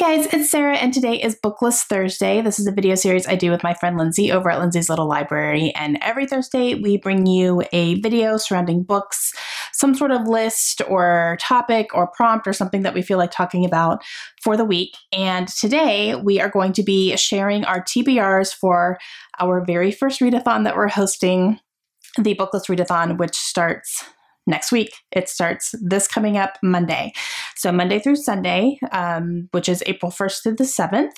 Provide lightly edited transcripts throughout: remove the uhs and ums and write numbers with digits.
Hey guys, it's Sarah and today is Booklist Thursday. This is a video series I do with my friend Lindsay over at Lindsay's Little Library, and every Thursday we bring you a video surrounding books, some sort of list or topic or prompt or something that we feel like talking about for the week. And today we are going to be sharing our TBRs for our very first readathon that we're hosting, the Booklist Readathon, which starts next week. It starts this coming up Monday. So Monday through Sunday, which is April 1st through the 7th.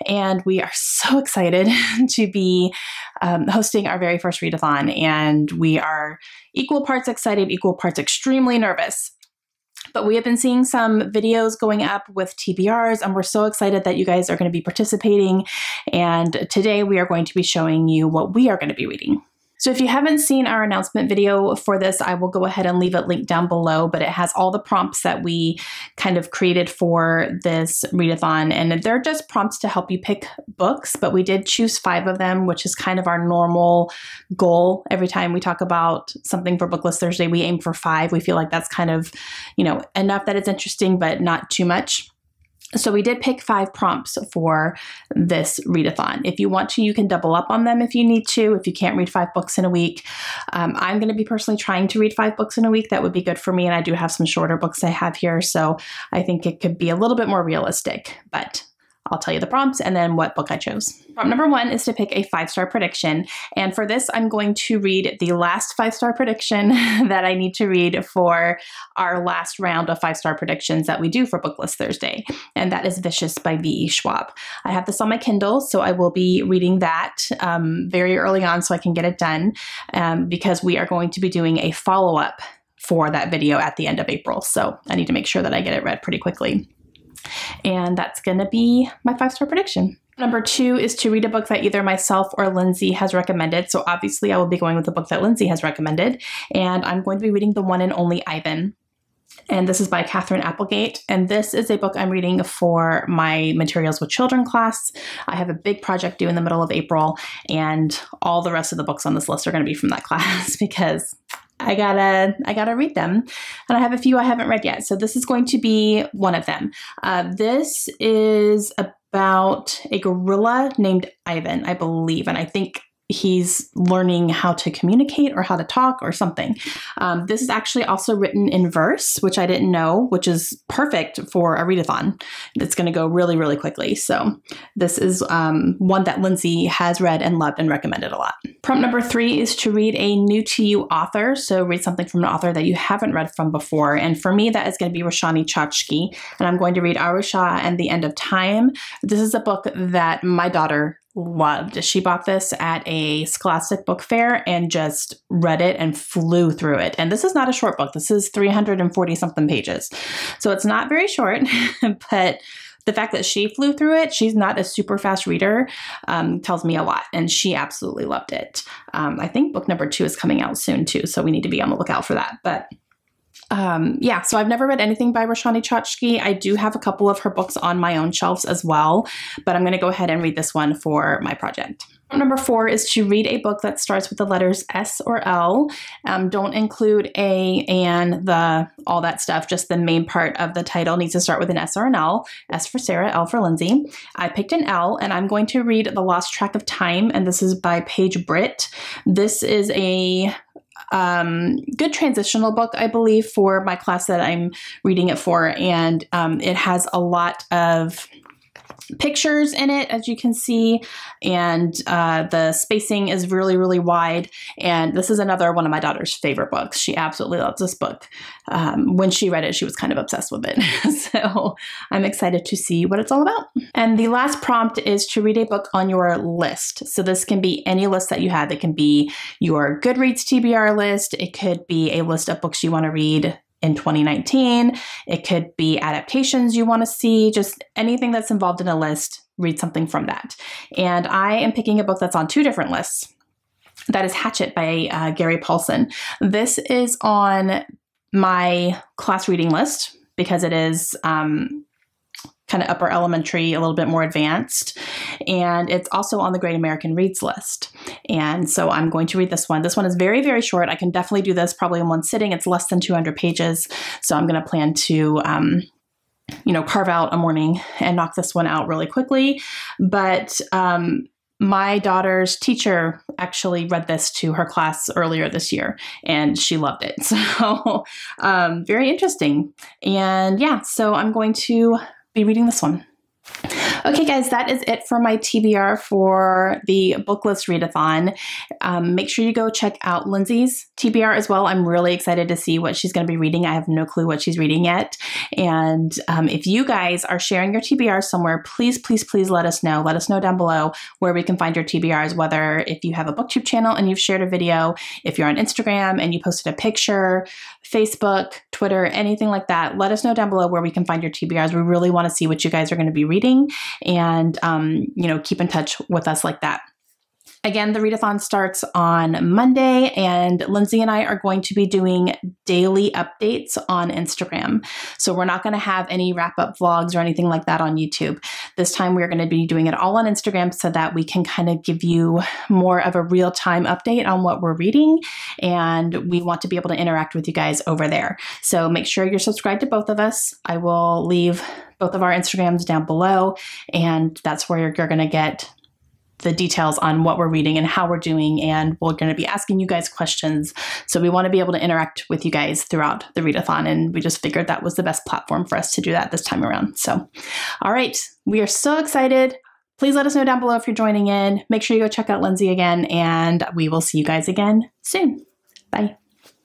And we are so excited to be hosting our very first readathon. And we are equal parts excited, equal parts extremely nervous. But we have been seeing some videos going up with TBRs, and we're so excited that you guys are going to be participating. And today we are going to be showing you what we are going to be reading. So if you haven't seen our announcement video for this, I will go ahead and leave it linked down below, but it has all the prompts that we kind of created for this readathon, and they're just prompts to help you pick books, but we did choose 5 of them, which is kind of our normal goal. Every time we talk about something for Booklist Thursday, we aim for 5. We feel like that's kind of, enough that it's interesting, but not too much. So we did pick 5 prompts for this readathon. If you want to, you can double up on them if you need to, if you can't read 5 books in a week. I'm going to be personally trying to read 5 books in a week. That would be good for me. And I do have some shorter books I have here. So I think it could be a little bit more realistic, but I'll tell you the prompts and then what book I chose. Prompt number 1 is to pick a 5-star prediction. And for this, I'm going to read the last 5-star prediction that I need to read for our last round of 5-star predictions that we do for Booklist Thursday. And that is Vicious by V.E. Schwab. I have this on my Kindle, so I will be reading that very early on so I can get it done because we are going to be doing a follow-up for that video at the end of April. So I need to make sure that I get it read pretty quickly. And that's going to be my 5-star prediction. Number 2 is to read a book that either myself or Lindsay has recommended. So obviously I will be going with the book that Lindsay has recommended. And I'm going to be reading The One and Only Ivan. And this is by Catherine Applegate. And this is a book I'm reading for my Materials with Children class. I have a big project due in the middle of April, and all the rest of the books on this list are going to be from that class because I gotta read them, and I have a few I haven't read yet. So this is going to be one of them. This is about a gorilla named Ivan, I believe, and I think he's learning how to communicate or how to talk or something. This is actually also written in verse, which I didn't know, which is perfect for a readathon. It's going to go really, really quickly. So this is one that Lindsay has read and loved and recommended a lot. Prompt number 3 is to read a new to you author. So read something from an author that you haven't read from before. And for me, that is going to be Roshani Chachki. And I'm going to read Arusha and the End of Time. This is a book that my daughter loved. She bought this at a Scholastic book fair and just read it and flew through it. And this is not a short book. This is 340 something pages. So it's not very short, but the fact that she flew through it, she's not a super fast reader, tells me a lot. And she absolutely loved it. I think book number 2 is coming out soon too. So we need to be on the lookout for that. But yeah, so I've never read anything by Roshani Chachki. I do have a couple of her books on my own shelves as well, but I'm going to go ahead and read this one for my project. Number 4 is to read a book that starts with the letters S or L. Don't include A and all that stuff. Just the main part of the title needs to start with an S or an L. S for Sarah, L for Lindsay. I picked an L, and I'm going to read The Lost Track of Time, and this is by Paige Britt. This is a good transitional book, I believe, for my class that I'm reading it for. And it has a lot of pictures in it, as you can see, and the spacing is really, really wide. And this is another one of my daughter's favorite books. She absolutely loves this book. When she read it, she was kind of obsessed with it. So I'm excited to see what it's all about. And the last prompt is to read a book on your list. So this can be any list that you have. It can be your Goodreads TBR list. It could be a list of books you want to read in 2019. It could be adaptations you want to see, just anything that's involved in a list, read something from that. And I am picking a book that's on 2 different lists. That is Hatchet by Gary Paulson. This is on my class reading list because it is kind of upper elementary, a little bit more advanced. And it's also on the Great American Reads list. And so I'm going to read this one. This one is very, very short. I can definitely do this probably in one sitting. It's less than 200 pages. So I'm going to plan to carve out a morning and knock this one out really quickly. But my daughter's teacher actually read this to her class earlier this year, and she loved it. So very interesting. And yeah, so I'm going to be reading this one. Okay, guys, that is it for my TBR for the BookList Readathon. Make sure you go check out Lindsay's TBR as well. I'm really excited to see what she's going to be reading. I have no clue what she's reading yet. And if you guys are sharing your TBR somewhere, please, please, please let us know. Let us know down below where we can find your TBRs, whether if you have a BookTube channel and you've shared a video, if you're on Instagram and you posted a picture, Facebook, Twitter, anything like that. Let us know down below where we can find your TBRs. We really want to see what you guys are going to be reading, and keep in touch with us like that. Again, the readathon starts on Monday, and Lindsay and I are going to be doing daily updates on Instagram. So we're not going to have any wrap-up vlogs or anything like that on YouTube. This time we're going to be doing it all on Instagram so that we can kind of give you more of a real-time update on what we're reading, and we want to be able to interact with you guys over there. So make sure you're subscribed to both of us. I will leave both of our Instagrams down below, and that's where you're going to get the details on what we're reading and how we're doing, and we're going to be asking you guys questions. So we want to be able to interact with you guys throughout the readathon, and we just figured that was the best platform for us to do that this time around. So, all right, we are so excited. Please let us know down below if you're joining in. Make sure you go check out Lindsay again, and we will see you guys again soon. Bye.